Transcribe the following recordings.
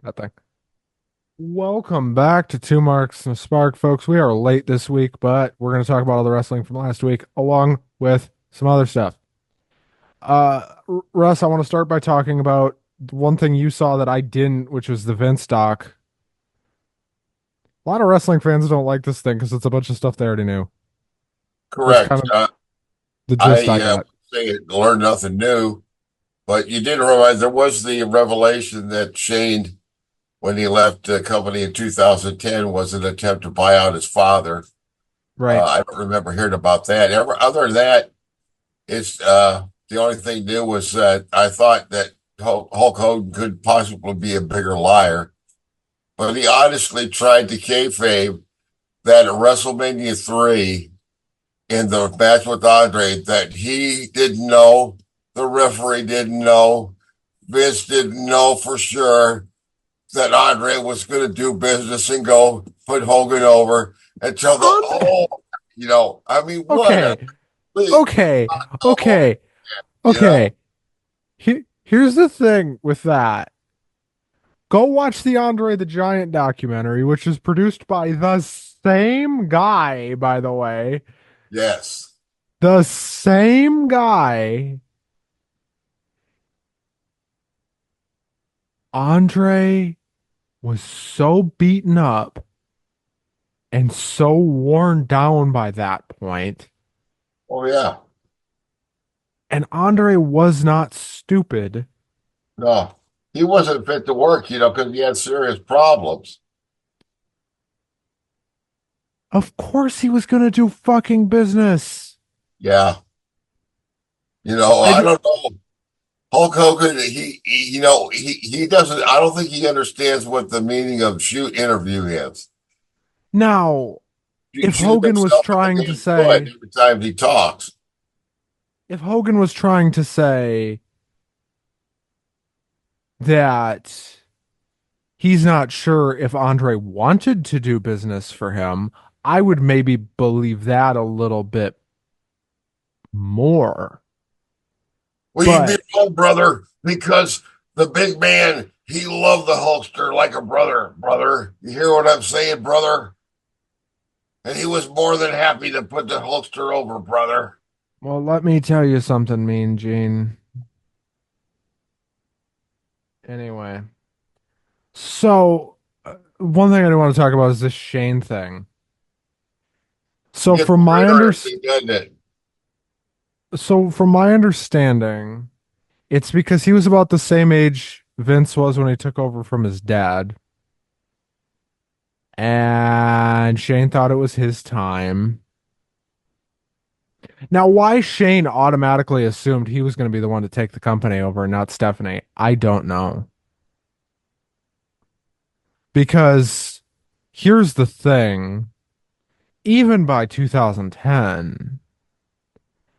That thing. Welcome back to Two Marks and a Spark, folks. We are late this week, but we're going to talk about all the wrestling from last week, along with some other stuff. Russ, I want to start by talking about one thing you saw that I didn't, which was the Vince doc. A lot of wrestling fans don't like this thing because it's a bunch of stuff they already knew. That's kind Correct. of the gist I I got. say it, learned nothing new, but you did realize there was the revelation that Shane, when he left the company in 2010, was an attempt to buy out his father. Right. I don't remember hearing about that. Other than that, it's the only thing new was that I thought that Hulk Hogan could possibly be a bigger liar, but he honestly tried to kayfabe that at WrestleMania 3 in the match with Andre that he didn't know, the referee didn't know, Vince didn't know for sure that Andre was going to do business and go put Hogan over until the Andre. whole, I mean, what a Okay. Okay. Okay. you know, Okay. Here's the thing with that. Go watch the Andre the Giant documentary, which is produced by the same guy, by the way. yes. The same guy. Andre was so beaten up and so worn down by that point. Oh, yeah. And Andre was not stupid. No, he wasn't fit to work, because he had serious problems. Of course he was going to do fucking business. Yeah. I I d- don't know. Hulk Hogan, he doesn't, I don't think he understands what the meaning of shoot interview is. Now, if Shoot Hogan was himself in the trying to damn foot say, every time he talks. if Hogan was trying to say that he's not sure if Andre wanted to do business for him, I would maybe believe that a little bit more. Well, you'd be But wrong, brother, because the big man, he loved the Hulkster like a brother, brother. You hear what I'm saying, brother? And he was more than happy to put the Hulkster over, brother. well, let me tell you something, Mean Gene. Anyway, so one thing I do want to talk about is this Shane thing. So Gets from my under interesting, doesn't it? so from my understanding, it's because he was about the same age Vince was when he took over from his dad. And Shane thought it was his time. Now, why Shane automatically assumed he was going to be the one to take the company over and not Stephanie, I don't know. Because here's the thing, even by 2010,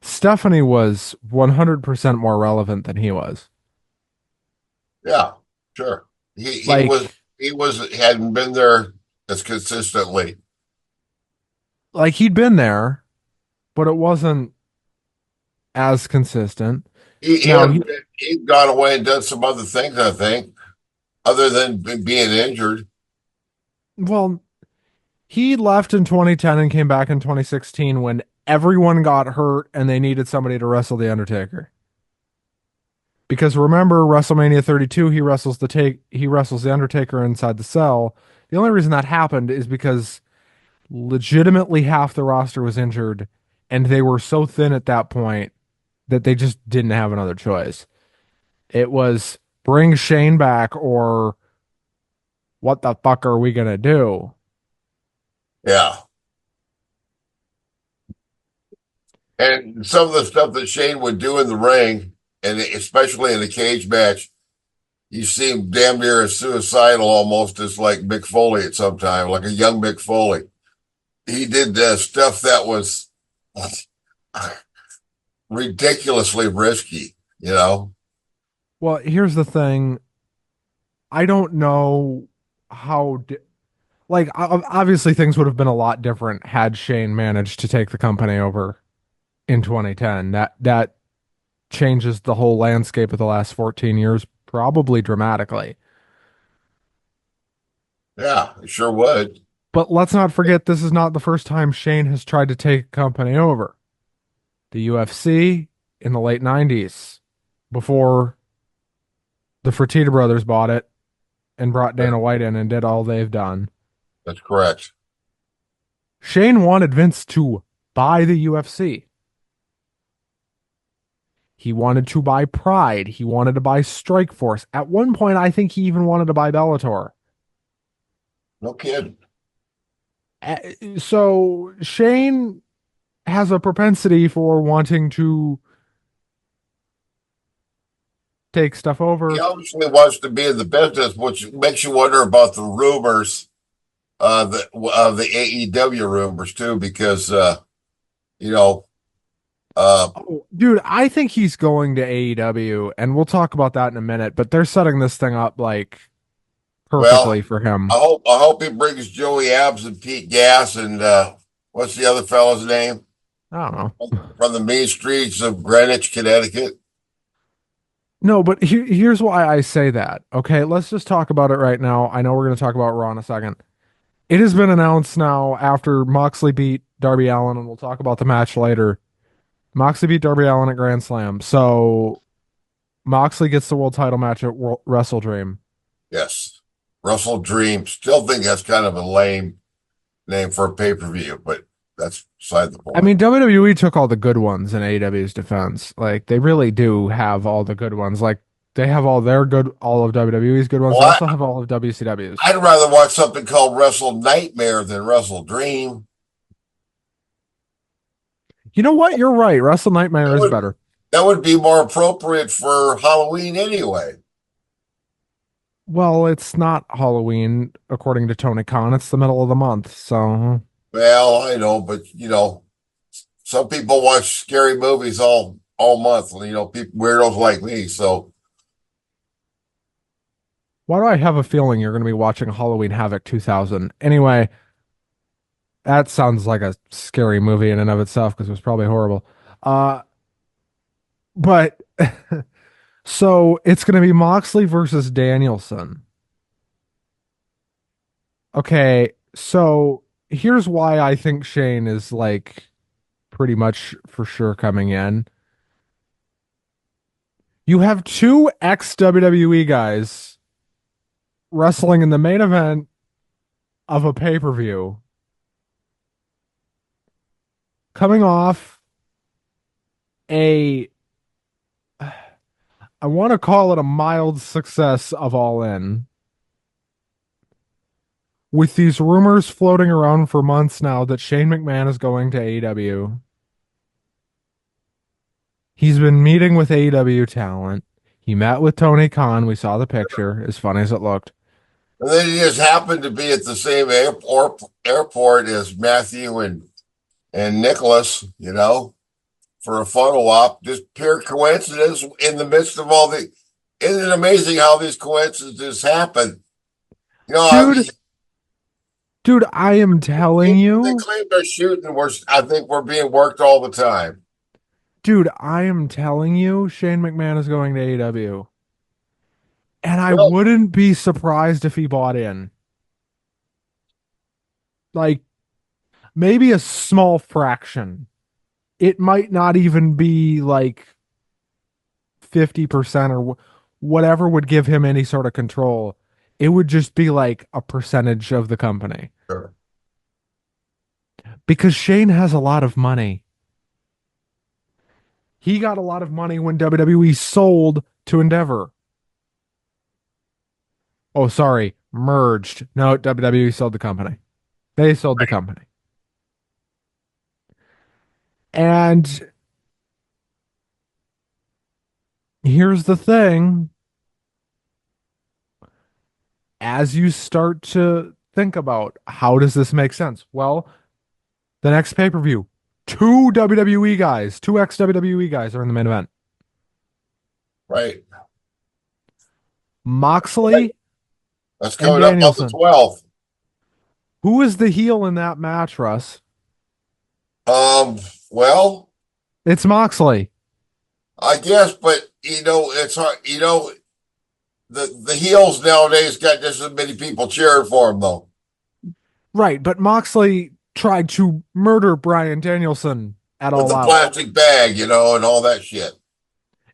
Stephanie was 100% more relevant than he was. Yeah, sure. He was Like, hadn't been there as consistently. like he'd been there, but it wasn't as consistent. Now, He'd gone away and done some other things, I think, other than being injured. well, he left in 2010 and came back in 2016 when everyone got hurt and they needed somebody to wrestle The Undertaker. Because remember WrestleMania 32, he wrestles The Undertaker inside the cell. The only reason that happened is because legitimately half the roster was injured and they were so thin at that point that they just didn't have another choice. It was bring Shane back or what the fuck are we going to do? Yeah. And some of the stuff that Shane would do in the ring, and especially in a cage match, you seem damn near as suicidal almost as like Mick Foley at some time, like a young Mick Foley. He did stuff that was ridiculously risky. Well, here's the thing. I don't know how like obviously things would have been a lot different had Shane managed to take the company over in 2010. That changes the whole landscape of the last 14 years probably dramatically. Yeah, it sure would. But let's not forget this is not the first time Shane has tried to take a company over. The UFC in the late 90s, before the Fertitta brothers bought it and brought Dana White in and did all they've done. That's correct. Shane wanted Vince to buy the UFC. He wanted to buy Pride. He wanted to buy Strikeforce. At one point, I think he even wanted to buy Bellator. No kidding. So Shane has a propensity for wanting to take stuff He over. obviously wants to be in the business, which makes you wonder about the rumors, the AEW rumors too, because you know, uh, Oh, dude, I think he's going to AEW, and we'll talk about that in a minute, but they're setting this thing up like perfectly well, for him. I hope he brings Joey Abs and Pete Gas and what's the other fellow's name I don't know. from the main streets of Greenwich, Connecticut. No, but here's why I say that. Okay, let's just talk about it right now. I know we're going to talk about Raw in a second. It has been announced now after Moxley beat Darby Allin, and we'll talk about the match later. Moxley beat Darby Allin at Grand Slam. So Moxley gets the world title match at Wrestle Dream. Yes, Russell Dream. Still think that's kind of a lame name for a pay per view, but that's beside the I point. mean, WWE took all the good ones in AEW's defense. Like, they really do have all the good ones. Like, they have all their good, all of WWE's good ones. They Well, also have all of WCW's. I'd rather watch something called Wrestle Nightmare than Wrestle Dream. You know what? You're right. Wrestle Nightmare That is would better. that would be more appropriate for Halloween anyway. Well, it's not Halloween, according to Tony Khan. It's the middle of the month. So, Well, I know, but some people watch scary movies all month. People weirdos like me. So why do I have a feeling you're going to be watching Halloween Havoc 2000? Anyway, that sounds like a scary movie in and of itself because it was probably horrible. Uh, but so it's going to be Moxley versus Danielson. Okay, so here's why I think Shane is like pretty much for sure coming in. You have two ex WWE guys wrestling in the main event of a pay per view, coming off a, I want to call it a mild success of All In. With these rumors floating around for months now that Shane McMahon is going to AEW, he's been meeting with AEW talent. He met with Tony Khan. We saw the picture, as funny as it looked. and then he just happened to be at the same airport as Matthew and Nicholas. For a photo op, just pure coincidence in the midst of all the. Isn't it amazing how these coincidences happen? I mean, Dude, I am telling they you, claim they're shooting. I think we're being worked all the time. I am telling you, Shane McMahon is going to AEW. And I Well, wouldn't be surprised if he bought in. Like, maybe a small fraction. It might not even be like 50% or whatever would give him any sort of control. It would just be like a percentage of the company. sure. Because Shane has a lot of money. He got a lot of money when WWE sold to Endeavor. Oh, sorry, merged. No, WWE sold the company. They sold the company. And here's the thing, as you start to think about how does this make sense? Well, the next pay-per-view, two WWE guys, two ex-WWE guys are in the main event. Right. Moxley That's and coming up on the Danielson. 12th. Who is the heel in that match, Russ? Well, It's Moxley. I guess, but it's hard. the heels nowadays got just as many people cheering for him though, Right, but Moxley tried to murder Bryan Danielson at with All the Out. plastic bag, and all that shit.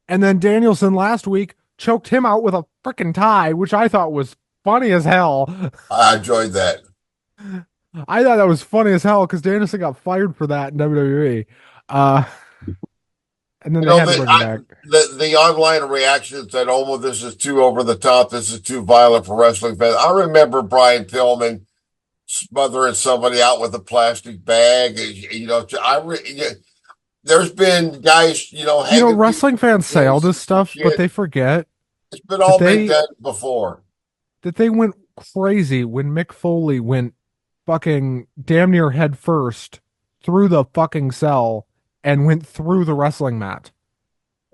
And then Danielson last week choked him out with a freaking tie, which I thought was funny as hell. I enjoyed that. I thought that was funny as hell because Danielson got fired for that in WWE. Uh, and then You they know, had to bring him back. the online reactions that, oh, well, this is too over the top. This is too violent for wrestling fans. I remember Brian Pillman smothering somebody out with a plastic bag. There's been guys, hanging people Wrestling fans say and all this stupid stuff, but shit. they forget It's been that all been they done before. that they went crazy when Mick Foley went fucking damn near head first through the fucking cell and went through the wrestling mat.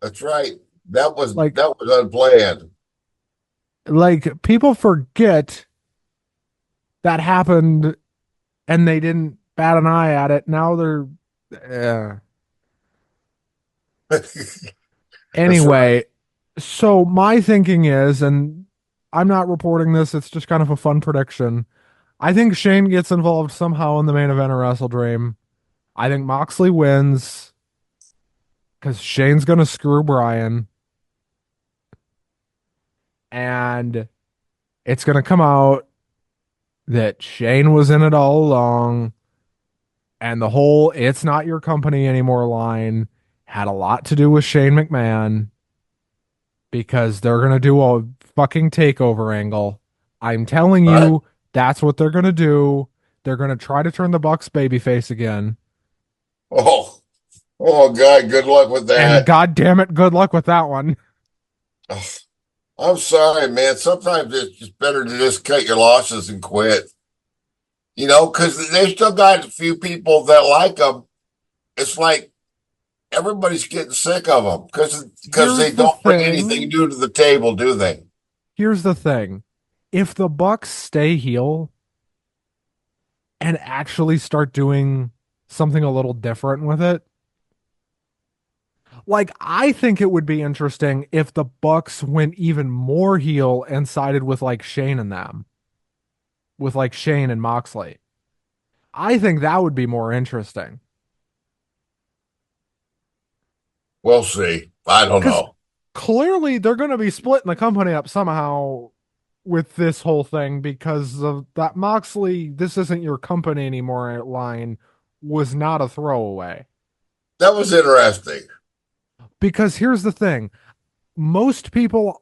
That's right. That was Like that was unplanned. like people forget that happened and they didn't bat an eye at it. Now they're That's right. anyway. So my thinking is, and I'm not reporting this, it's just kind of a fun prediction. I think Shane gets involved somehow in the main event of Wrestle Dream. I think Moxley wins because Shane's gonna screw Brian, and it's gonna come out that Shane was in it all along, and the whole "it's not your company anymore" line had a lot to do with Shane McMahon because they're gonna do a fucking takeover angle. I'm telling Right. you, that's what they're gonna do. They're gonna try to turn the Bucks babyface again. Oh, oh God, good luck with And that. god damn it, good luck with that one. Ugh, I'm sorry, man. Sometimes it's just better to just cut your losses and quit. Because they still got a few people that like them. It's like everybody's getting sick of them because they Here's the don't bring anything thing. new to the table, do they? Here's the thing. If the Bucks stay heel and actually start doing something a little different with it, like I think it would be interesting if the Bucks went even more heel and sided with like Shane and them, with like Shane and Moxley. I think that would be more interesting We'll see. I don't because know. clearly they're going to be splitting the company up somehow with this whole thing because of that Moxley, this isn't your company anymore line was not a throwaway. That was interesting. Because here's the thing most people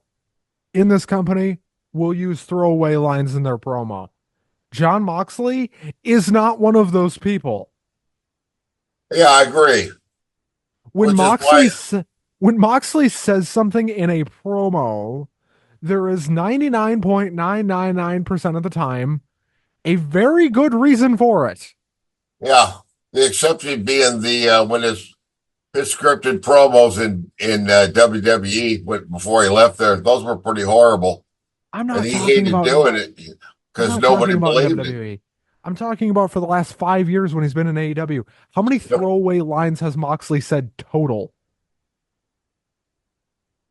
in this company will use throwaway lines in their promo. John Moxley is not one of those people. Yeah, I agree. When Which is why, Moxley when Moxley says something in a promo, there is 99.999% of the time a very good reason for it. yeah, the exception being the when his scripted promos in WWE before he left there, those were pretty horrible, I'm and not he talking hated about doing it I'm because not talking nobody about in believed it. WWE. I'm talking about for the last 5 years when he's been in AEW. How many Yep, throwaway lines has Moxley said total?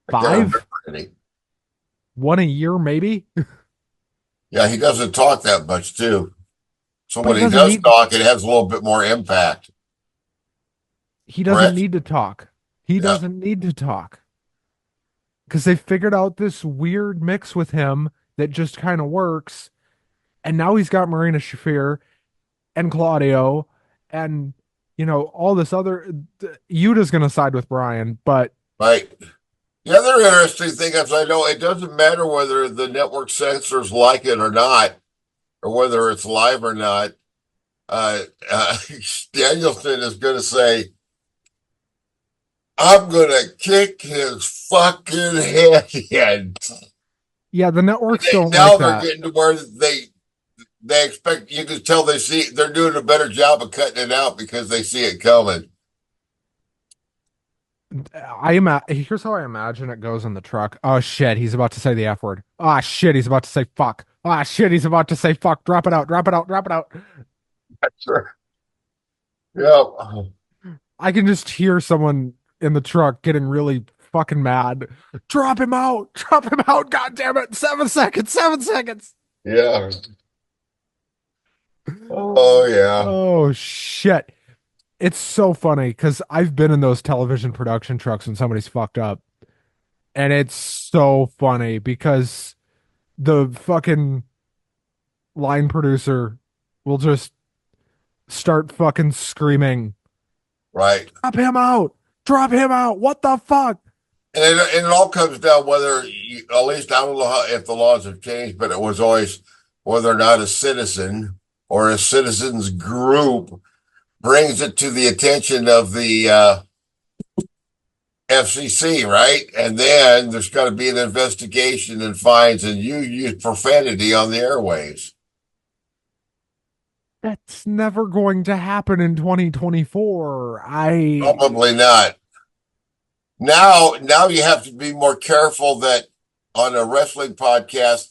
I can't remember Five? any. One a year, maybe? Yeah, he doesn't talk that much too. So But when he does talk, it has a little bit more impact. he doesn't Correct? need to talk. He Yeah. doesn't need to talk. Because they figured out this weird mix with him that just kind of works. And now he's got Marina Shafir and Claudio and all this other Yuta's gonna side with Brian, but Right. The other interesting thing is I know it doesn't matter whether the network censors like it or not, or whether it's live or not. Uh, uh, Danielson is going to say, I'm going to kick his fucking head in. yeah, the networks don't like Now they're that. getting to where they expect, you can tell they're doing a better job of cutting it out because they see it coming. Here's how I imagine it goes in the truck. Oh shit, he's about to say the F word. Ah shit, he's about to say fuck. Ah shit, he's about to say fuck. Drop it out, drop it out, drop it out. Sure. Yeah. I can just hear someone in the truck getting really fucking mad. Drop him out. Drop him out. God damn it. 7 seconds. 7 seconds. Yeah. Oh yeah. Oh shit. It's so funny because I've been in those television production trucks when somebody's fucked up. And it's so funny because the fucking line producer will just start fucking screaming, Right. drop him out. Drop him out. What the fuck? And it all comes down whether at least I don't know if the laws have changed, but it was always whether or not a citizen or a citizens group brings it to the attention of the FCC, right? And then there's got to be an investigation and fines, and you use profanity on the airwaves. That's never going to happen in 2024. Probably not. Now you have to be more careful that on a wrestling podcast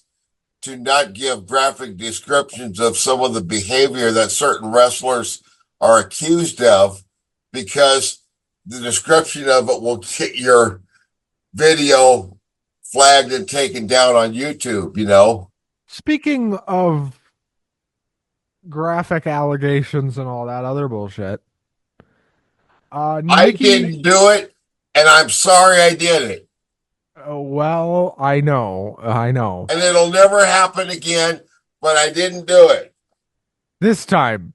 to not give graphic descriptions of some of the behavior that certain wrestlers are accused of, because the description of it will get your video flagged and taken down on YouTube, you know? Speaking of graphic allegations and all that other bullshit, I Nikki, didn't do it, and I'm sorry I did it. well, I know. And it'll never happen again, but I didn't do it. This time,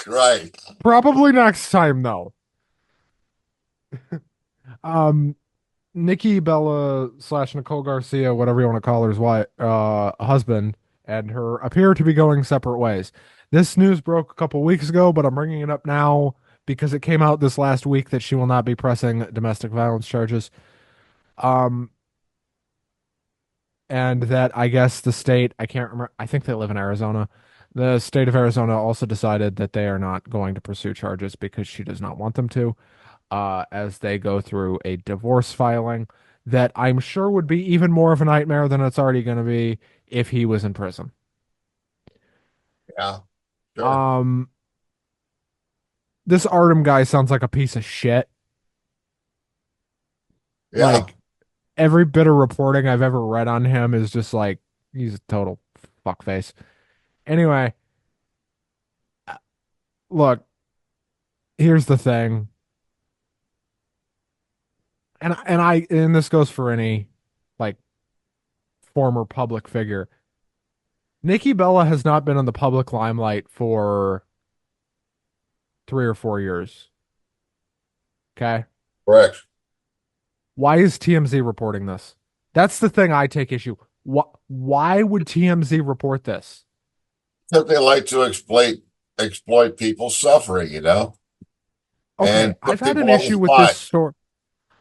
Right. probably next time though. Um, Nikki Bella slash Nicole Garcia, whatever you want to call her's wife, husband, and her appear to be going separate ways. This news broke a couple weeks ago, but I'm bringing it up now because it came out this last week that she will not be pressing domestic violence charges. Um, and that I guess the state, I can't remember, I think they live in Arizona. The state of Arizona also decided that they are not going to pursue charges because she does not want them to, as they go through a divorce filing that I'm sure would be even more of a nightmare than it's already going to be if he was in prison. Yeah, sure. Um, this Artem guy sounds like a piece of shit. Yeah, Like every bit of reporting I've ever read on him is just like he's a total fuckface. Anyway, look, here's the thing. And this goes for any like former public figure. Nikki Bella has not been in the public limelight for 3 or 4 years. Okay. correct. Why is TMZ reporting this? That's the thing I take issue. Why would TMZ report this? That they like to exploit people's suffering, you know, Okay, and put people on the spot.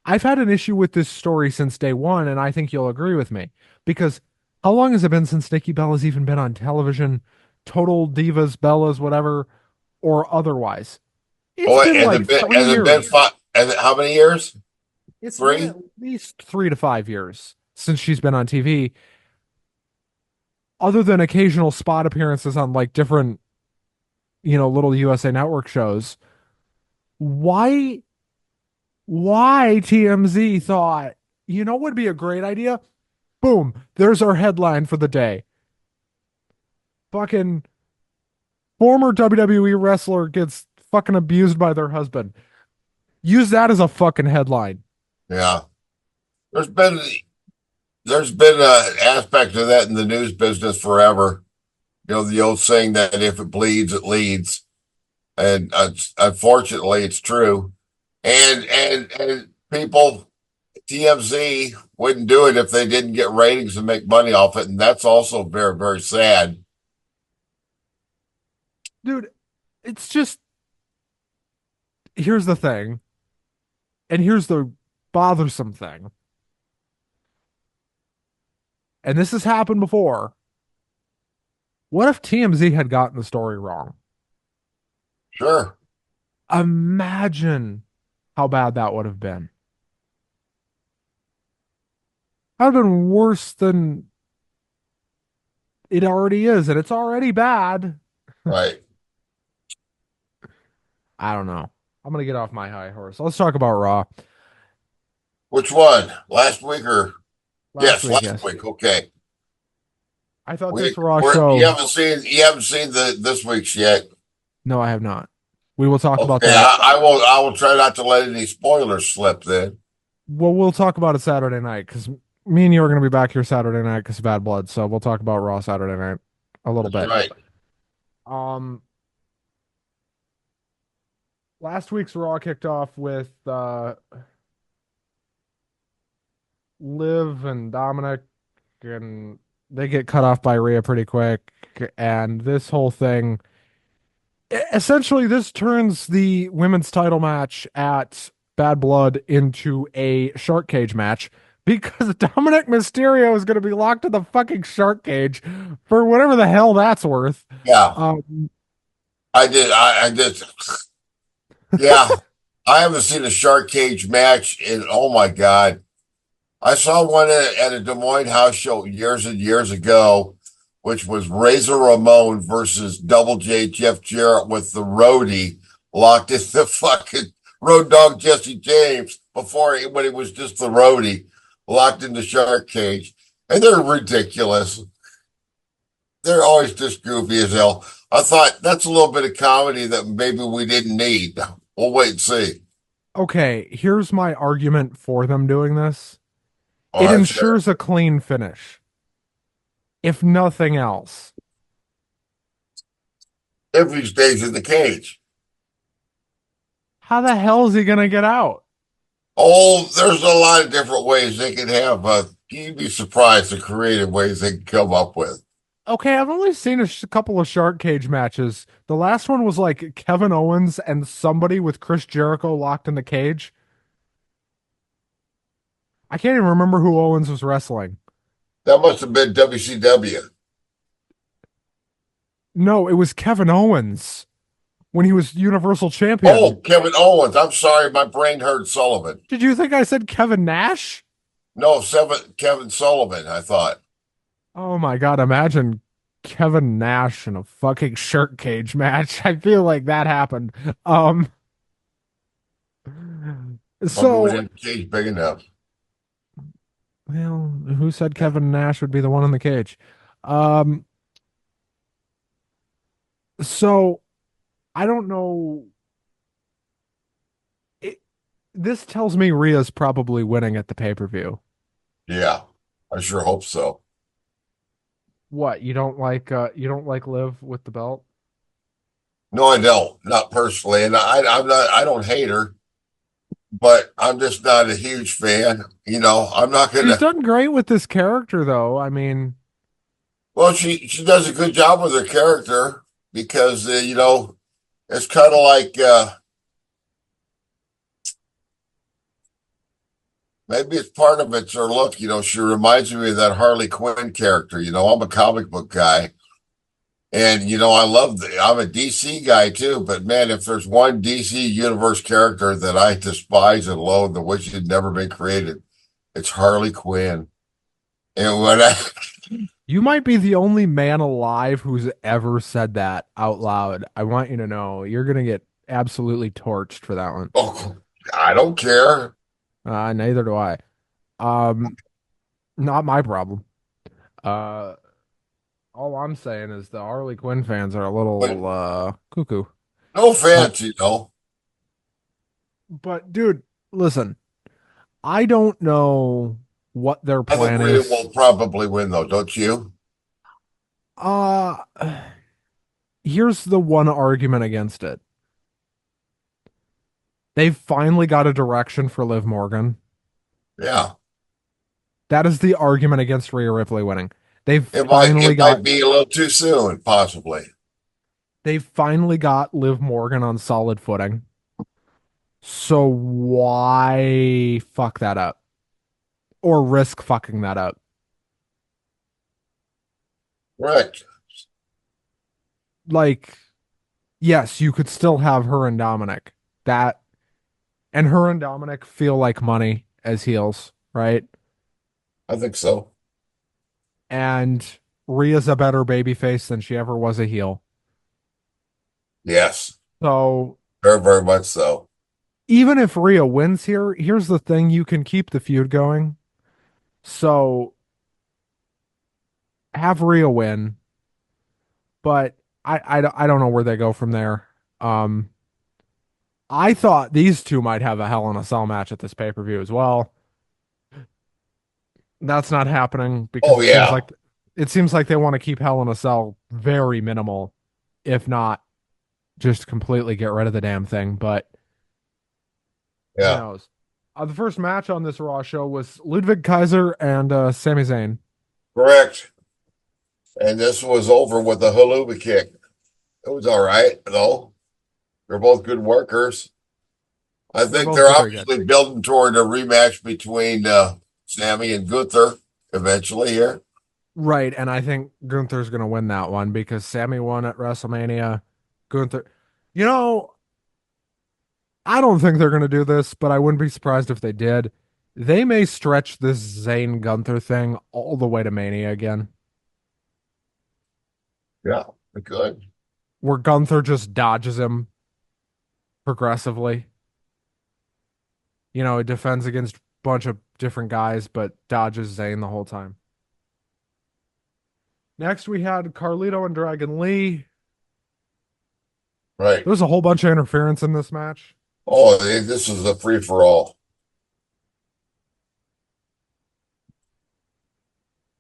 I've had an issue with this story since day one, and I think you'll agree with me. Because how long has it been since Nikki Bella's even been on television? Total Divas, Bellas, whatever, or otherwise. It's Oh, been like three has it been years. five? How many years? It's been at Three. least 3 to 5 years since she's been on TV, other than occasional spot appearances on like different, little USA Network shows. Why why TMZ thought, would be a great idea? Boom, there's our headline for the day. Fucking former WWE wrestler gets fucking abused by their husband. Use that as a fucking headline. Yeah, there's been there's been an aspect of that in the news business forever. You know, the old saying that if it bleeds, it leads, and unfortunately, it's true. And people, TMZ wouldn't do it if they didn't get ratings and make money off it, and that's also very, very sad. Dude, it's just here's the thing, and here's the bothersome thing. And this has happened before. What if TMZ had gotten the story wrong? Sure, Imagine how bad that would have been. That would have been worse than it already is, and it's already bad. right. I don't know. I'm gonna get off my high horse. Let's talk about Raw. Which one? Last week or Last yes, week, last yes. week. Okay. I thought We this Raw you show. haven't seen the this week's yet. No, I have not. We will talk about Okay, that. I will try not to let any spoilers slip then. Well, we'll talk about it Saturday night because me and you are going to be back here Saturday night because of Bad Blood. So we'll talk about Raw Saturday night a little That's bit. right. Um, Last week's Raw kicked off with Liv and Dominic, and they get cut off by Rhea pretty quick. And this whole thing, essentially, this turns the women's title match at Bad Blood into a shark cage match because Dominic Mysterio is going to be locked in the fucking shark cage for whatever the hell that's worth. Yeah, Um, I did. Yeah, I haven't seen a shark cage match in, oh my God. I saw one at a Des Moines house show years and years ago, which was Razor Ramon versus Double J Jeff Jarrett with the roadie locked in the fucking road dog Jesse James when he was just the roadie locked in the shark cage. And they're ridiculous. They're always just goofy as hell. I thought that's a little bit of comedy that maybe we didn't need. We'll wait and see. okay, here's my argument for them doing this. All It right, sure. ensures a clean finish, if nothing else. If he stays in the cage. How the hell is he going to get out? Oh, there's a lot of different ways they can have. You'd be surprised the creative ways they can come up with. Okay, I've only seen a couple of shark cage matches. The last one was like Kevin Owens and somebody with Chris Jericho locked in the cage. I can't even remember who Owens was wrestling. That must have been WCW. No, it was Kevin Owens when he was Universal Champion. Oh, Kevin Owens. I'm sorry, my brain heard Sullivan. Did you think I said Kevin Nash? No, Kevin Sullivan. I thought Oh my God, imagine Kevin Nash in a fucking shark cage match. I feel like that happened. Um, probably we so, didn't cage big enough. well, who said Kevin Nash would be the one in the cage? Um, so I don't know. It, this tells me Rhea's probably winning at the pay-per-view. Yeah, I sure hope so. What, you don't like Liv with the belt? No, I don't. Not personally, and I'm not. I don't hate her, but I'm just not a huge fan. I'm not She's gonna. done great with this character though. I mean, Well, she does a good job with her character because it's kind of like maybe it's part of it's her look. She reminds me of that Harley Quinn character. I'm a comic book guy, and I'm a DC guy too. But man, if there's one DC universe character that I despise and loathe, the wish had never been created, it's Harley Quinn. And when I you might be the only man alive who's ever said that out loud. I want you to know you're gonna get absolutely torched for that one. oh, I don't care. Neither do I. Um, Not my problem. Uh, all I'm saying is the Harley Quinn fans are a But little cuckoo. no But offense. dude, listen, I don't know what their I think plan Rita is. will probably win though, don't you? Uh, Here's the one argument against it. They've finally got a direction for Liv Morgan. Yeah. That is the argument against Rhea Ripley winning. They've It might finally it might got be a little too soon, possibly. they've finally got Liv Morgan on solid footing. So why fuck that up? Or risk fucking that up? Correct. Like, yes, you could still have her and Dominic. That and her and Dominic feel like money as heels, right? I think so. And Rhea's a better babyface than she ever was a heel. Yes. So Very, very much so. even if Rhea wins here, here's the thing: you can keep the feud going. So have Rhea win, but I don't know where they go from there. Um, I thought these two might have a Hell in a Cell match at this pay-per-view as well. That's not happening because Oh yeah, it seems like they want to keep Hell in a Cell very minimal, if not just completely get rid of the damn thing. But who yeah, knows? The first match on this Raw show was Ludwig Kaiser and Sami Zayn. correct. And this was over with a haluva kick. It was all right, though. They're both good workers. I They're think both they're very good. obviously building toward a rematch between Sammy and Gunther eventually here. Right, and I think Gunther's going to win that one because Sammy won at WrestleMania. Gunther, you know, I don't think they're going to do this, but I wouldn't be surprised if they did. They may stretch this Zayn Gunther thing all the way to Mania again, Yeah, good. where Gunther just dodges him progressively. You know, it defends against a bunch of different guys, but dodges Zayn the whole time. Next, we had Carlito and Dragon Lee. Right. There was a whole bunch of interference in this match. Oh, this is a free for all.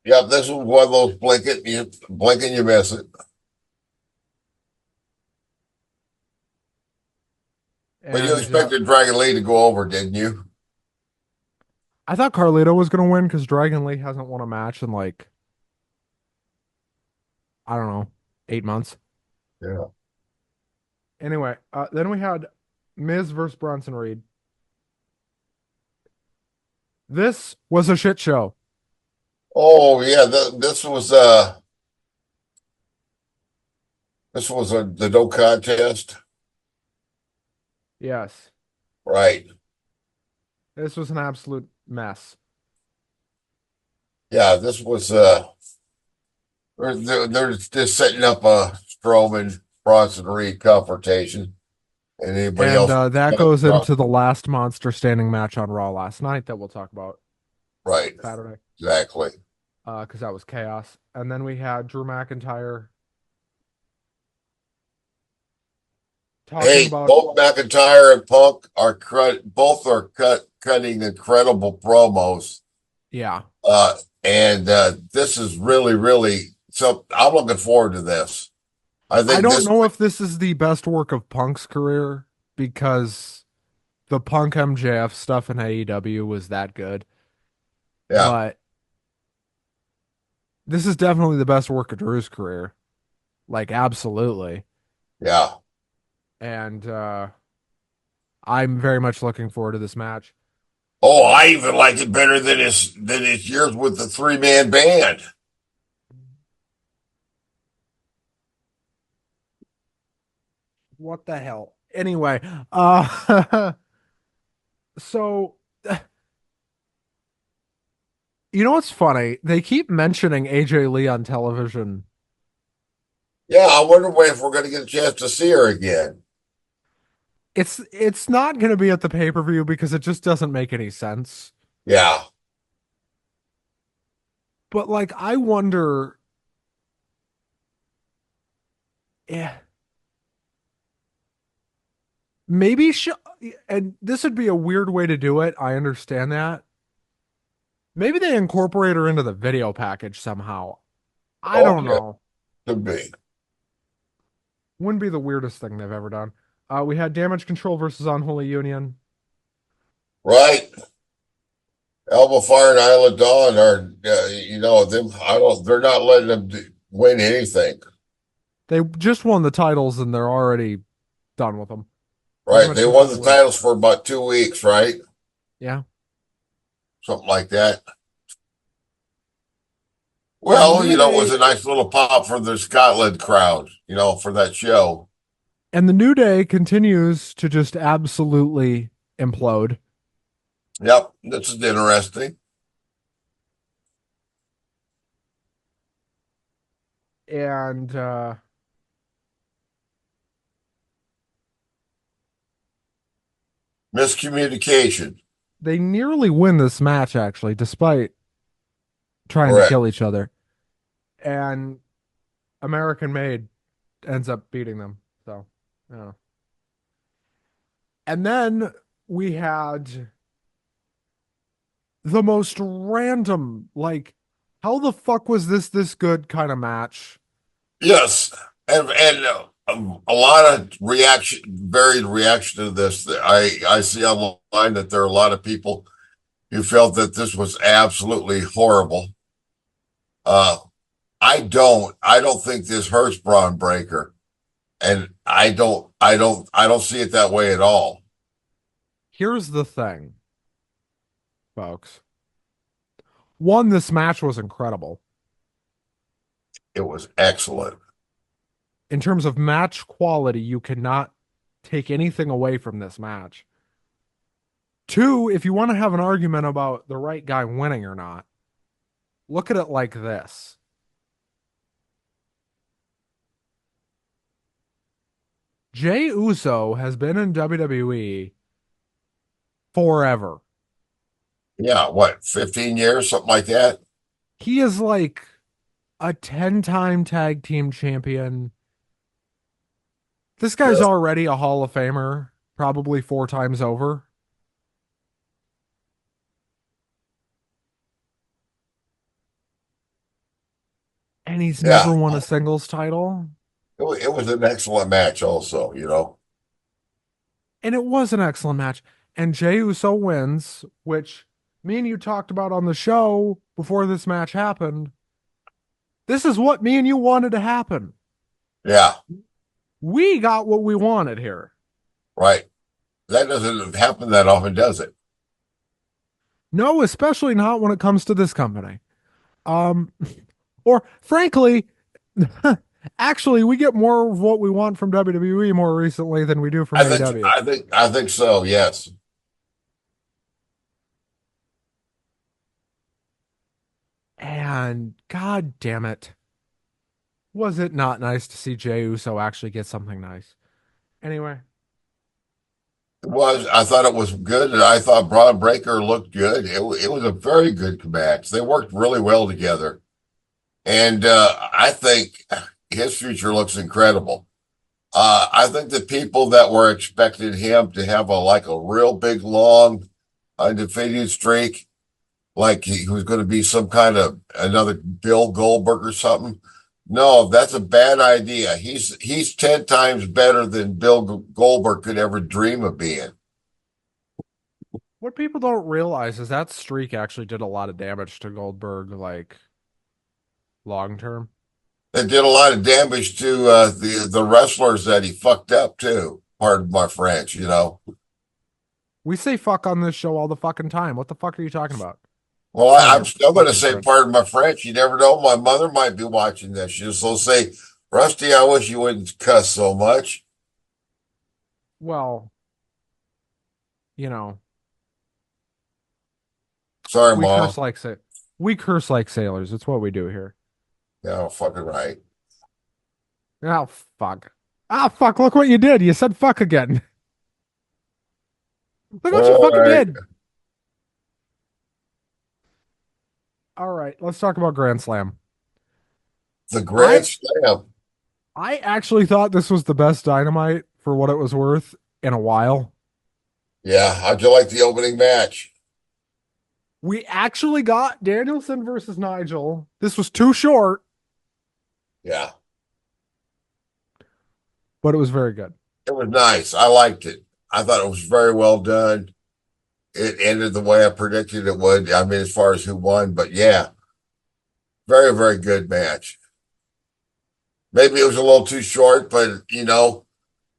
Yep, this was one of those blink and you miss it. But you And expected Dragon Lee to go over, didn't you? I thought Carlito was going to win because Dragon Lee hasn't won a match in like, I don't know, 8 months. Yeah. Anyway, then we had Miz versus Bronson Reed. This was a shit show. Oh yeah, this was the no contest. Yes, Right. this was an absolute mess. Yeah, this was they're just setting up a Strowman Bronson Reed confrontation, and anybody And else. that goes into the last monster standing match on Raw last night that we'll talk about Right. Saturday, Exactly. because that was chaos. And then we had Drew McIntyre talking Hey, about, both McIntyre and Punk are both are cutting incredible promos. yeah, Uh, and this is really so. I'm looking forward to this. I I think don't this. know if this is the best work of Punk's career because the Punk MJF stuff in AEW was that good. Yeah, But this is definitely the best work of Drew's career. Like, absolutely. yeah. And I'm very much looking forward to this match. Oh, I even like it better than his years with the 3-man band. What the hell? Anyway, uh so you know what's funny? They keep mentioning AJ Lee on television. Yeah, I wonder if we're going to get a chance to see her again. It's not going to be at the pay-per-view because it just doesn't make any sense. Yeah, But like I wonder, yeah, maybe she, and this would be a weird way to do it. I understand that. Maybe they incorporate her into the video package somehow. I oh don't yeah, know. could be. Wouldn't be the weirdest thing they've ever done. We had Damage Control versus Unholy Union. Right. Alba Fire and Isla Dawn are, them. I don't. They're not letting them win anything. They just won the titles and they're already done with them. Right. Damage They won Control the win. titles for about 2 weeks, right? Yeah. Something like that. And the Well, New it was Day a nice little pop for the Scotland crowd, for that show. and the New Day continues to just absolutely implode. Yep, this is interesting. And Miscommunication. They nearly win this match, actually, despite trying to Correct. kill each other. And American Made ends up beating them. So, yeah. And then we had the most random, like, how the fuck was this good kind of match? Yes. And a lot of reaction, varied reaction to this. I see online that there are a lot of people who felt that this was absolutely horrible. Uh, I don't think this hurts Braun Breaker. And I don't see it that way at all. Here's the thing, folks. One, this match was incredible. It was excellent. In terms of match quality, you cannot take anything away from this match. Two, if you want to have an argument about the right guy winning or not, look at it like this. Jey Uso has been in WWE forever. Yeah, what, 15 years, something like that? He is like a 10-time tag team champion. This guy's Yes. already a Hall of Famer, probably 4 times over. And he's Yeah, never won a singles title. it was an excellent match also, you know. And it was an excellent match. And Jey Uso wins, which me and you talked about on the show before this match happened. This is what me and you wanted to happen. Yeah, We got what we wanted here. right. That doesn't happen that often, does it? No, especially not when it comes to this company. Um, or frankly, actually, we get more of what we want from WWE more recently than we do from AEW. I think so, yes. And god damn it, was it not nice to see Jey Uso actually get something nice? Anyway, It was. I thought it was good, and I thought Braun Breaker looked good. It was a very good match. They worked really well together, and I think his future looks incredible. I think the people that were expecting him to have a real big long undefeated streak, like he was going to be some kind of another Bill Goldberg or something. No, that's a bad idea. He's 10 times better than Bill Goldberg could ever dream of being. what people don't realize is that streak actually did a lot of damage to Goldberg, like long term. It did a lot of damage to the wrestlers that he fucked up too. Pardon my French, you know. We say fuck on this show all the fucking time. What the fuck are you talking about? Well, Sorry, I'm your still going to fucking say French. pardon my French. You never know. My mother might be watching this. She'll say, Rusty, I wish you wouldn't cuss so much. Well, you know, Sorry, we Mom. curse like sa- we curse like sailors. It's what we do here. Yeah, fucking right. Oh fuck. Ah fuck, look what you did. You said fuck again. Look what you All fucking right. did. All right, let's talk about Grand Slam. The I Grand Slam. I actually thought this was the best Dynamite for what it was worth in a while. Yeah, how'd you like the opening match? We actually got Danielson versus Nigel. This was too short, Yeah, but it was very good. it was nice. I liked it. I thought it was very well done. It ended the way I predicted it would. I mean, as far as who won, but yeah, very, very good match. Maybe it was a little too short, but you know,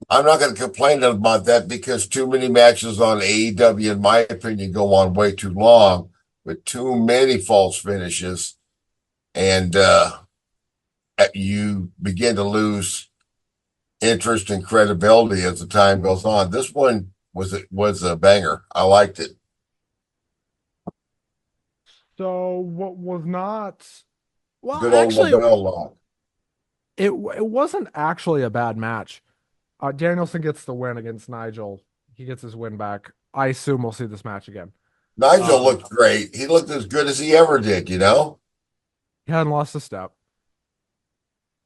I'm not going to complain about that because too many matches on AEW, in my opinion, go on way too long with too many false finishes, and you begin to lose interest and credibility as the time goes on. This one was a banger. I liked it. So what was not well, Good old actually, LaBelle lock. it wasn't actually a bad match. Danielson gets the win against Nigel. He gets his win back. I assume we'll see this match again. Nigel Um, looked great. He looked as good as he ever did, you know? he hadn't lost a step.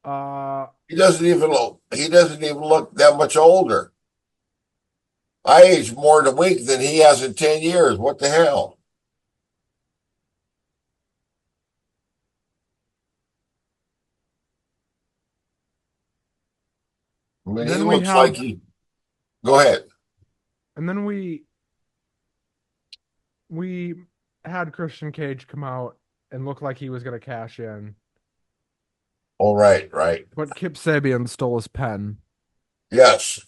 Uh, He doesn't even look that much older. I aged more in a week than he has in 10 years. What the hell? I mean, he then we looks like have, he. Go ahead. and then we had Christian Cage come out and look like he was gonna cash in, All right, right. but Kip Sabian stole his pen. Yes.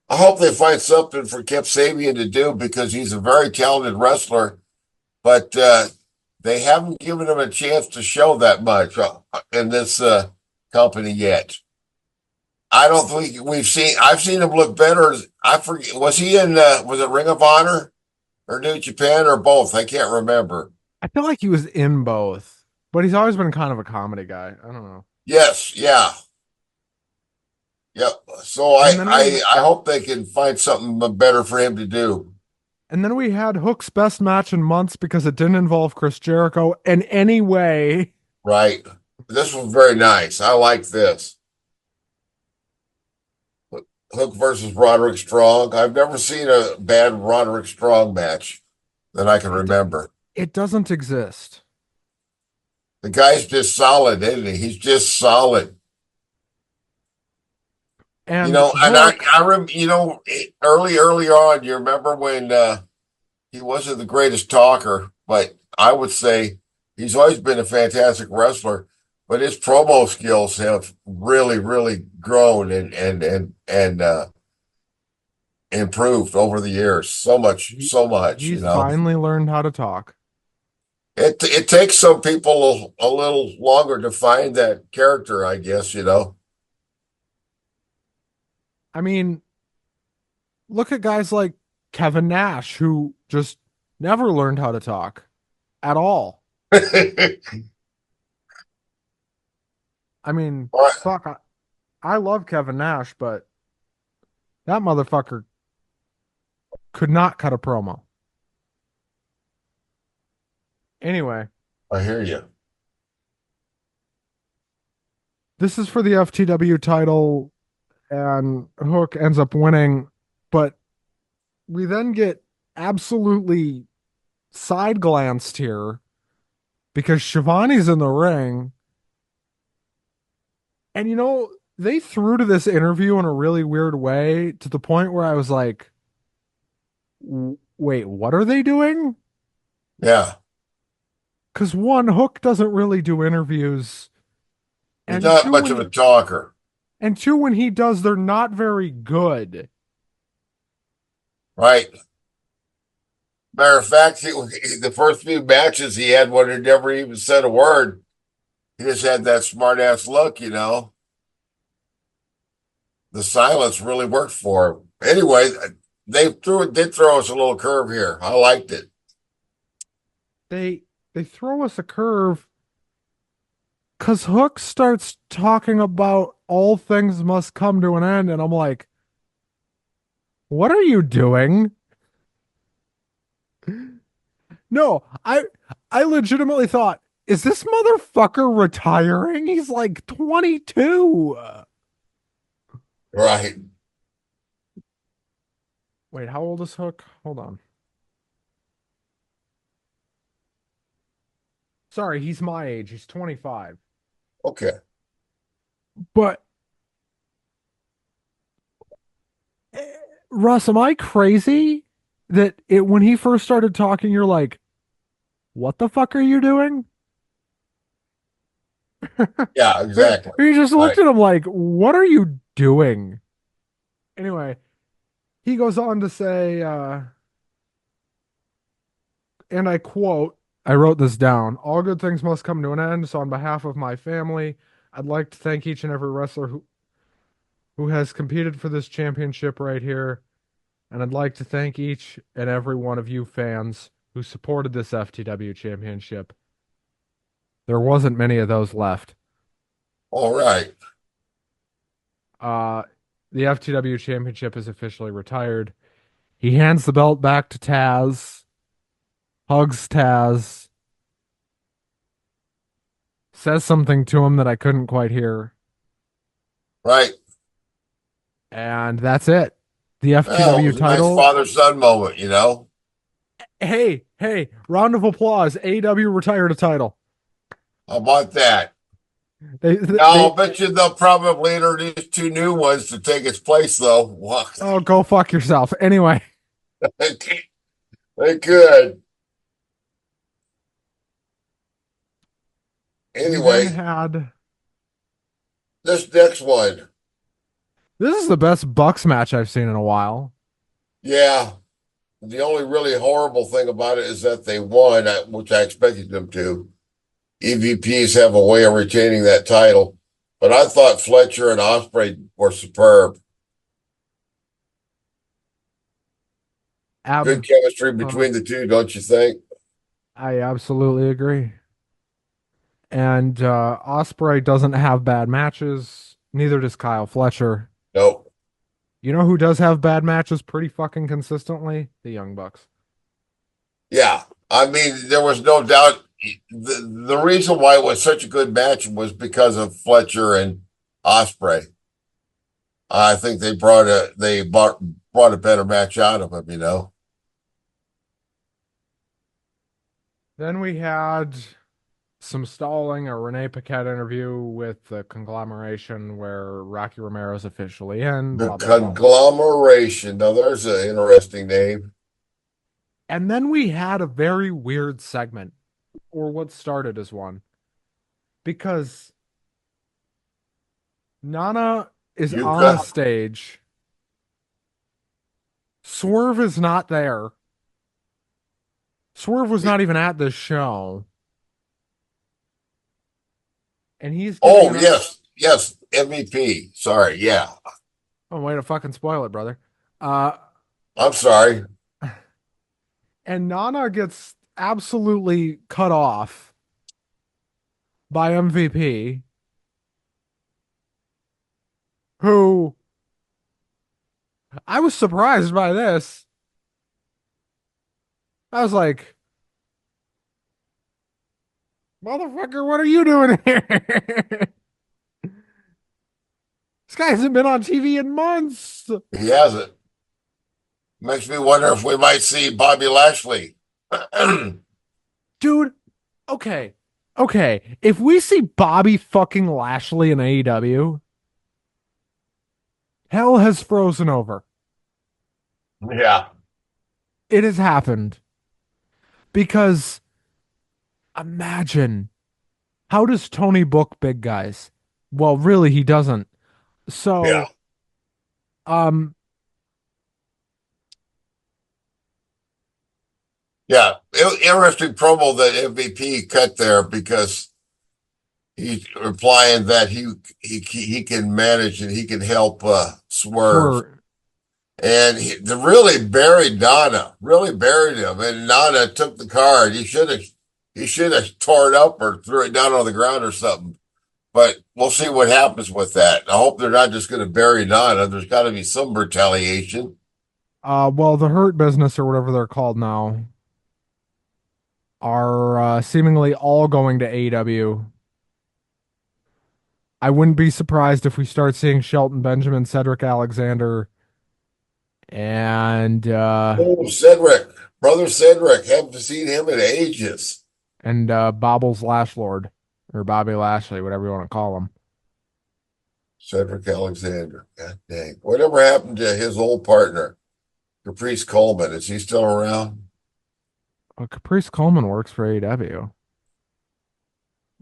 I hope they find something for Kip Sabian to do because he's a very talented wrestler, but they haven't given him a chance to show that much in this company yet. I don't think I've seen him look better. I forget, was he in, was it Ring of Honor or New Japan or both? I can't remember. I feel like he was in both, but he's always been kind of a comedy guy. I don't know. Yes, yeah, yep. So And then I hope they can find something better for him to do. we had Hook's best match in months because it didn't involve Chris Jericho in any way. Right. This was very nice. I like this. Hook versus Roderick Strong. I've never seen a bad Roderick Strong match that I can It remember. it doesn't exist. The guy's just solid, isn't he? He's just solid. You And know, and Hook, early on, you remember when he wasn't the greatest talker, but I would say he's always been a fantastic wrestler. But his promo skills have really, really grown and improved over the years. So much, he, so much. You he's know, finally learned how to talk. it takes some people a little longer to find that character, I guess. You know. I mean, look at guys like Kevin Nash, who just never learned how to talk at all. I mean, All right, fuck, I love Kevin Nash, but that motherfucker could not cut a promo. Anyway, I hear you. this is for the FTW title, and Hook ends up winning, but we then get absolutely side glanced here because Shivani's in the ring. And they threw to this interview in a really weird way to the point where I was like, wait, what are they doing? Yeah, Because one, Hook doesn't really do interviews, he's and not much of a talker, two, when he does, they're not very good. right? Matter of fact, the first few matches he had when he never even said a word. He just had that smart ass look, you know. The silence really worked for him. Anyway, did throw us a little curve here. I liked it. They throw us a curve because Hook starts talking about all things must come to an end, and I'm like, what are you doing? No, I legitimately thought, is this motherfucker retiring? He's like 22. Right. Wait, how old is Hook? Hold on. Sorry, he's my age. He's 25. Okay. But Russ, am I crazy that when he first started talking, you're like, what the fuck are you doing? Yeah, exactly. You just looked Right. at him like, what are you doing? Anyway, he goes on to say, and I quote, I wrote this down: all good things must come to an end. So, on behalf of my family, I'd like to thank each and every wrestler who has competed for this championship right here. And I'd like to thank each and every one of you fans who supported this FTW championship. There wasn't many of those left. All right. Uh, the FTW championship is officially retired. He hands the belt back to Taz, hugs Taz, says something to him that I couldn't quite hear, Right. and that's it. The Well, it FTW was a nice title. father-son moment, you know? Hey, hey, round of applause. AEW retired a title. How about that? They, Now, they, I'll bet you they'll probably introduce two new ones to take its place, though. What? oh, go fuck yourself. Anyway, They could. we then Anyway, had this next one. this is the best Bucks match I've seen in a while. Yeah. The only really horrible thing about it is that they won, which I expected them to. EVPs have a way of retaining that title. But I thought Fletcher and Ospreay were superb. Good Ab, chemistry uh, between the two, don't you think? I absolutely agree. And Osprey doesn't have bad matches. Neither does Kyle Fletcher. No. You know who does have bad matches pretty fucking consistently? The Young Bucks. Yeah. I mean, there was no doubt. The reason why it was such a good match was because of Fletcher and Osprey. I think they brought a better match out of him, you know. Then we had some stalling, a Renee Paquette interview with the conglomeration where Rocky Romero's officially in, The blah, blah, blah. conglomeration. Now, there's an interesting name. And then we had a very weird segment, or what started as one, because Nana is on Yuka. the stage. Swerve is not there. Swerve was not even at this show. And he's giving Oh, an. yes. Yes. MVP. Sorry. Yeah. Oh, way to fucking spoil it, brother. Uh, I'm sorry. and Nana gets absolutely cut off by MVP, who I was surprised by this. I was like, motherfucker, what are you doing here? This guy hasn't been on TV in months. He hasn't. Makes me wonder if we might see Bobby Lashley. Dude, okay. Okay. If we see Bobby fucking Lashley in AEW, hell has frozen over. Yeah. It has happened. Because imagine, how does Tony book big guys? Well, really, he doesn't. Yeah. So, um, Yeah. Interesting promo that MVP cut there because he's implying that he can manage and he can help Swerve. swerve. And they really buried Nana, really buried him. And Nana took the card. He should have tore it up or threw it down on the ground or something. But we'll see what happens with that. I hope they're not just going to bury Nana. There's got to be some retaliation. Well, the Hurt Business or whatever they're called now are seemingly all going to AEW. I wouldn't be surprised if we start seeing Shelton Benjamin, Cedric Alexander, and Oh, Cedric, brother Cedric, haven't seen him in ages. Bobbles Lashlord or Bobby Lashley, whatever you want to call him. Cedric Alexander. God dang. Whatever happened to his old partner, Caprice Coleman? Is he still around? Well, Caprice Coleman works for AEW.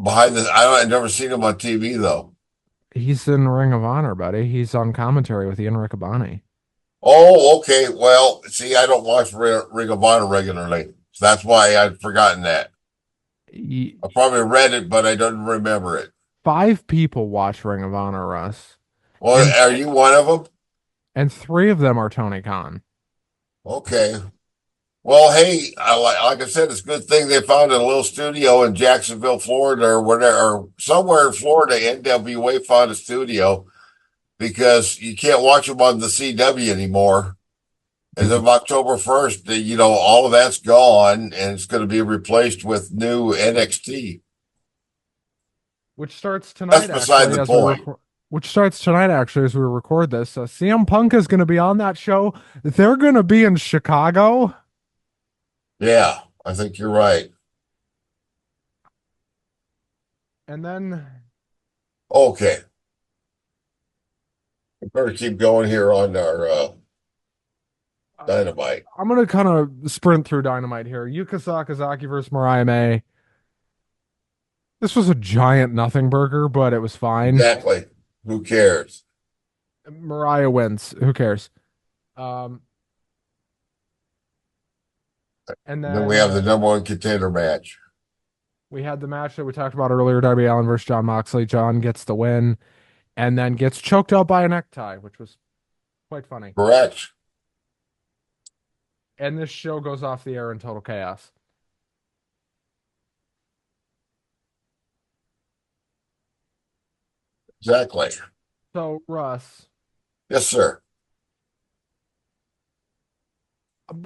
I've never seen him on TV though. He's in Ring of Honor, buddy. He's on commentary with Ian Riccaboni. Oh, okay. Well, see, I don't watch Ring of Honor regularly. So that's why I'd forgotten that. He, I probably read it, but I don't remember it. 5 people watch Ring of Honor, Russ, Well, and are you one of them? 3 of them are Tony Khan. Okay. Well, hey, like I said, it's a good thing they found a little studio in Jacksonville, Florida, or whatever, or somewhere in Florida. NWA found a studio because you can't watch them on the CW anymore. As of October 1st, all of that's gone and it's going to be replaced with new NXT. which starts That's tonight beside actually the as we point. record. Which starts tonight actually as we record this. CM Punk is going to be on that show. They're going to be in Chicago, Yeah, I think you're right. and then Okay, we better keep going here on our uh, dynamite. I'm going to kind of sprint through Dynamite here. Yuka Sakazaki versus Mariah May. This was a giant nothing burger, but it was fine. Exactly. Who cares? Mariah wins. Who cares? Um, and And then we then have the number one contender match. we had the match that we talked about earlier, Darby Allin versus John Moxley. John gets the win and then gets choked out by a necktie, which was quite funny. Correct. And this show goes off the air in total chaos. Exactly. So, Russ, Yes, sir.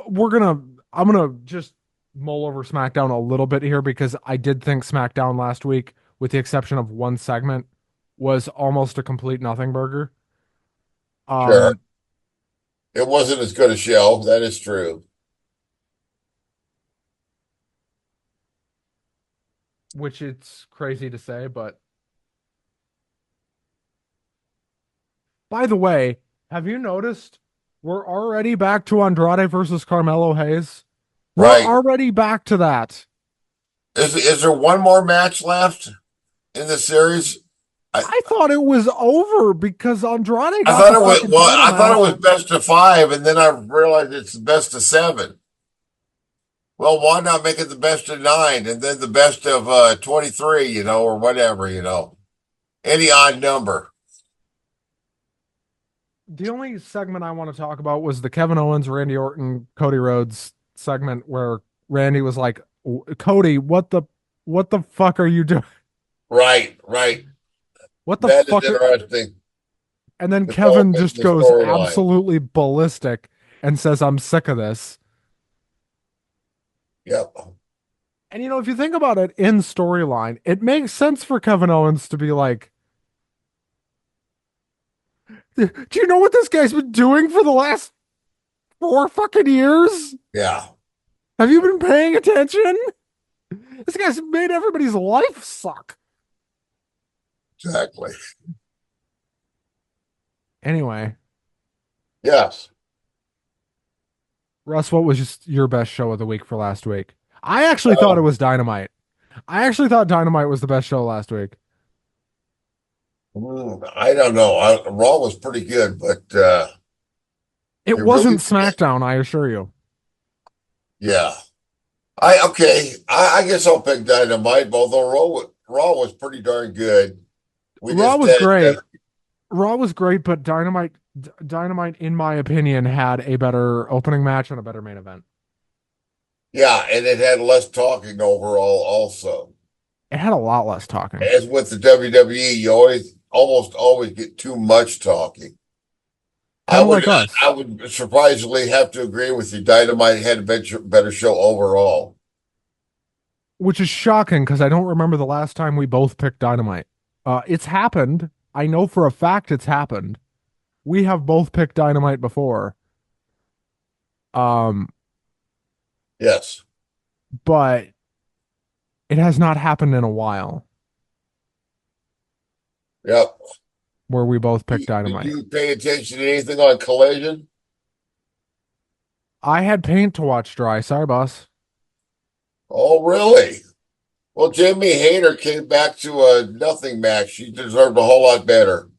we're gonna I'm gonna just mull over SmackDown a little bit here because I did think SmackDown last week, with the exception of one segment, was almost a complete nothing burger. Sure. Um, It wasn't as good a show. That is true. which it's crazy to say, but by the way, have you noticed we're already back to Andrade versus Carmelo Hayes? We're Right. already back to that. Is there one more match left in the series? I I thought it was over because Andrade I got thought the it was fucking well, title I thought it match. was best of five, and then I realized it's the best of seven. Well, why not make it the best of nine and then the best of 23, or whatever. Any odd number. The only segment I want to talk about was the Kevin Owens, Randy Orton, Cody Rhodes segment where Randy was like, "Cody, what the fuck are you doing? Right, right. What the That is fuck?" interesting. And then The whole Kevin just the goes storyline. absolutely ballistic and says, "I'm sick of this." Yep. And if you think about it in storyline, it makes sense for Kevin Owens to be like, "Do you know what this guy's been doing for the last 4 fucking years? Yeah, Have you been paying attention? This guy's made everybody's life suck." exactly. Anyway, Yes. Russ, what was just your best show of the week for last week? I actually thought it Um, was Dynamite. I actually thought Dynamite was the best show last week. I don't know. Raw was pretty good, but It it really, wasn't SmackDown, I assure you. yeah. I guess I'll pick Dynamite, although Raw was pretty darn good. We Raw just was had, great. Raw was great, but Dynamite, in my opinion, had a better opening match and a better main event. yeah, and it had less talking overall also. It had a lot less talking. As with the WWE, you almost always get too much talking. I Kind of would, like us, I would surprisingly have to agree with you. Dynamite had a better show overall. which is shocking because I don't remember the last time we both picked Dynamite. It's happened. I know for a fact it's happened. We have both picked Dynamite before. Um, Yes. but it has not happened in a while Yep. where we both picked Did Dynamite. you pay attention to anything on Collision? I had paint to watch dry. Sorry, boss. Oh, really? Well, Jamie Hayter came back to a nothing match. She deserved a whole lot better.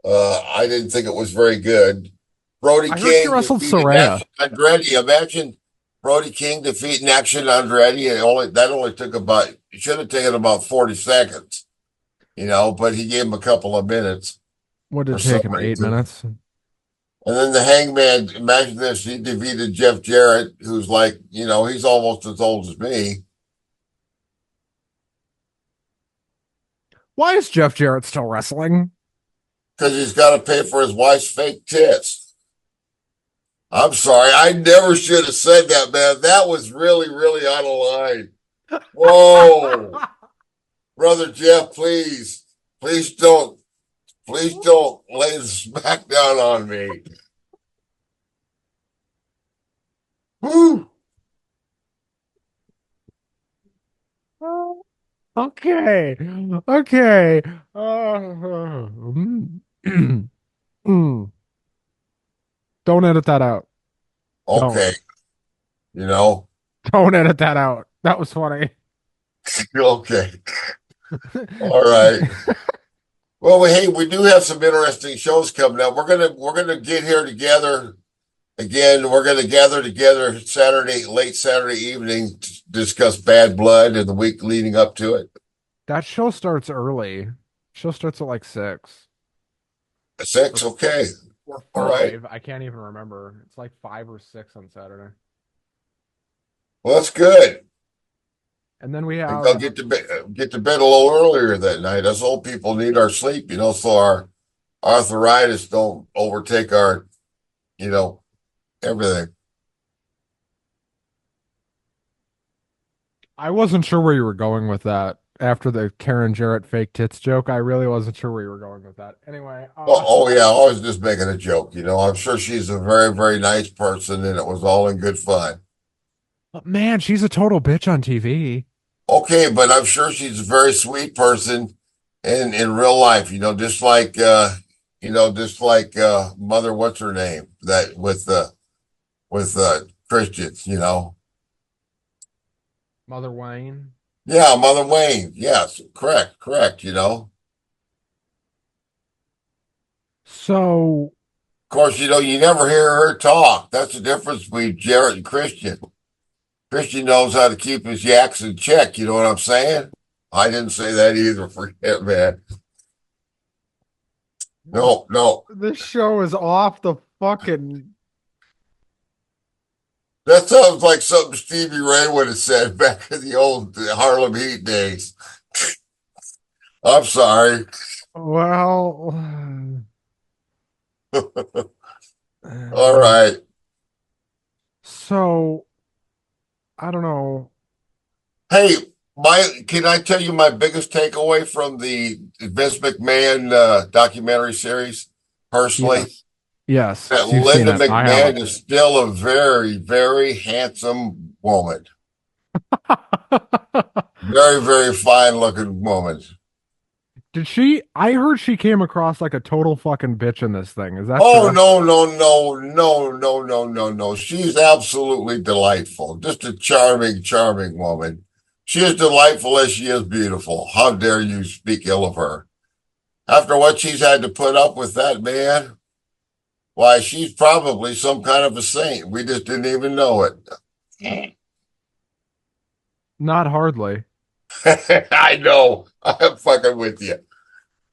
I didn't think it was very good. Brody I heard she King wrestled defeated Soraya. Action Andretti. Imagine Brody King defeating Action Andretti. That only took about, it should have taken about 40 seconds, but he gave him a couple of minutes What did for it some take him? Eight reason. minutes? And then the Hangman, imagine this, he defeated Jeff Jarrett, who's like, he's almost as old as me. Why is Jeff Jarrett still wrestling? Because he's got to pay for his wife's fake tits. I'm sorry. I never should have said that, man. That was really, really out of line. Whoa. Brother Jeff, please, please don't lay the smack down on me. Whew. Okay. Okay. Mm. Don't edit that out. Don't. Okay. You know, Don't edit that out. That was funny. okay. All right. Well, hey, we do have some interesting shows coming up. We're gonna get here together again. We're gonna gather together Saturday, late Saturday evening to discuss Bad Blood and the week leading up to it. That show starts early. Show starts at like 6 or 6, okay. or All right. 5. I can't even remember. It's like 5 or 6 on Saturday. Well, that's good. And then we Maybe I'll have get to bed a little earlier that night. Us old people need our sleep, so our arthritis don't overtake our, you know, everything. I wasn't sure where you were going with that. After the Karen Jarrett fake tits joke, I really wasn't sure where you were going with that. Anyway, Oh yeah, I was just making a joke. I'm sure she's a very, very nice person, and it was all in good fun. but man, she's a total bitch on TV. Okay, but I'm sure she's a very sweet person in real life. Just like Mother, what's her name? That with Christians. Mother Wayne. Yeah, Mother Wayne. Yes, correct, correct. So Of course, you never hear her talk. That's the difference between Jarrett and Christian. Christian knows how to keep his yaks in check. You know what I'm saying? I didn't say that either. Forget, man. No, no. this show is off the fucking. That sounds like something Stevie Ray would have said back in the old Harlem Heat days. I'm sorry. Well, All right. so I don't know. Hey, can I tell you my biggest takeaway from the Vince McMahon documentary series, personally? Yes, yes, That you've seen Linda it. I haven't. McMahon is still a very, very handsome woman. Very, very fine looking woman. Did she? I heard she came across like a total fucking bitch in this thing. Is that Oh, true? no, no, no, no, no, no, no, no. She's absolutely delightful. Just a charming, charming woman. She is delightful as she is beautiful. How dare you speak ill of her? After what she's had to put up with that man, why, she's probably some kind of a saint. We just didn't even know it. Not hardly. I know. I'm fucking with you.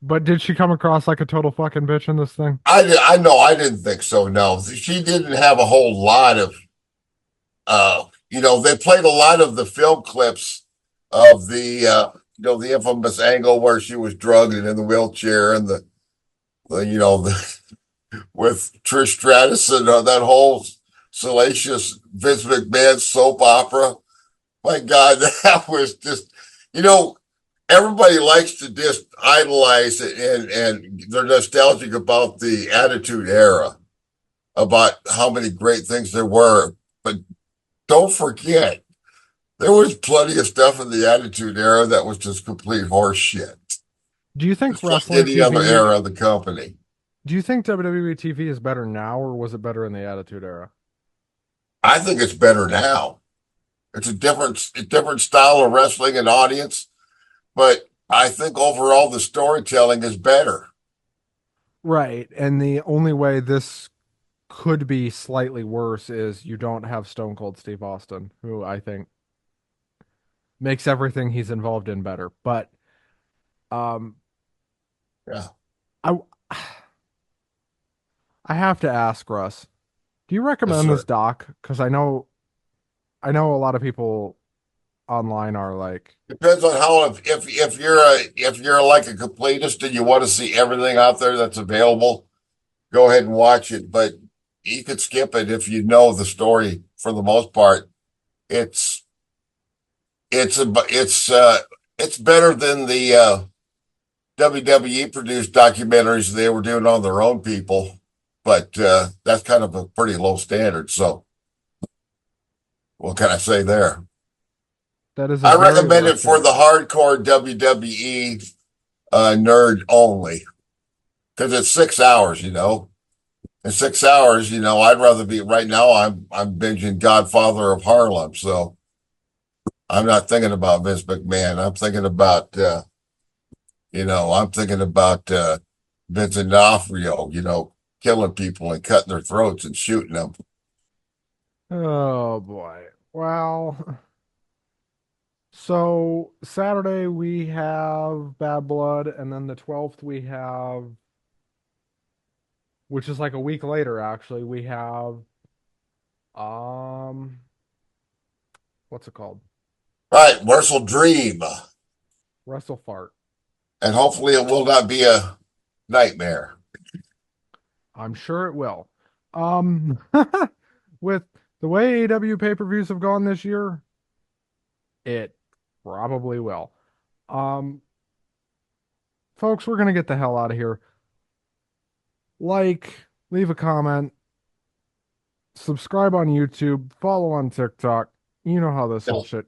But did she come across like a total fucking bitch in this thing? I know. I didn't think so. No, she didn't have a whole lot of. They played a lot of the film clips of the infamous angle where she was drugged and in the wheelchair, and with Trish Stratus and that whole salacious Vince McMahon soap opera. My God, that was just, you know, everybody likes to just idolize it, and they're nostalgic about the Attitude Era, about how many great things there were. But don't forget, there was plenty of stuff in the Attitude Era that was just complete horse shit. Do you think Just like wrestling any other TV? era of the company. Do you think WWE TV is better now, or was it better in the Attitude Era? I think it's better now. It's a different style of wrestling and audience, but I think overall the storytelling is better. Right. And the only way this could be slightly worse is you don't have Stone Cold Steve Austin, who I think makes everything he's involved in better. But um Yeah. I I have to ask Russ, do you Yes, recommend this sir. doc? Because I know a lot of people online are like, Depends on how if you're like a completist and you want to see everything out there that's available, go ahead and watch it. But you could skip it if you know the story for the most part. It's it's a it's better than the WWE produced documentaries they were doing on their own people, but that's kind of a pretty low standard. So what can I say there? That is a I very recommend low it for the standard. hardcore WWE nerd only because it's 6 hours. In 6 hours, I'd rather be right now. I'm binging Godfather of Harlem, so I'm not thinking about Vince McMahon. I'm thinking about Vincent D'Onofrio, killing people and cutting their throats and shooting them. Oh boy. Well, so Saturday we have Bad Blood, and then the 12th we have, which is like a week later actually, we have um what's it called? Right, Wrestle Dream, Wrestle Fart. and hopefully it will not be a nightmare. I'm sure it will. Um with the way AEW pay-per-views have gone this year, it probably will. Um Folks, we're gonna get the hell out of here. Like, leave a comment, subscribe on YouTube, follow on TikTok. You know how this whole shang,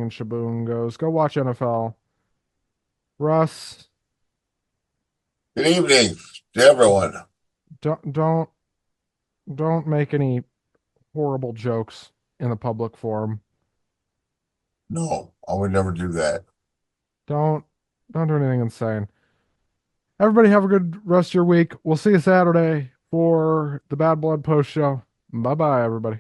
and shaboom goes. Go watch NFL. Russ, Good evening to everyone. don't don't don't make any horrible jokes in a public forum. No, I would never do that. Don't don't do anything insane. Everybody have a good rest of your week. We'll see you Saturday for the Bad Blood post show. Bye bye, everybody.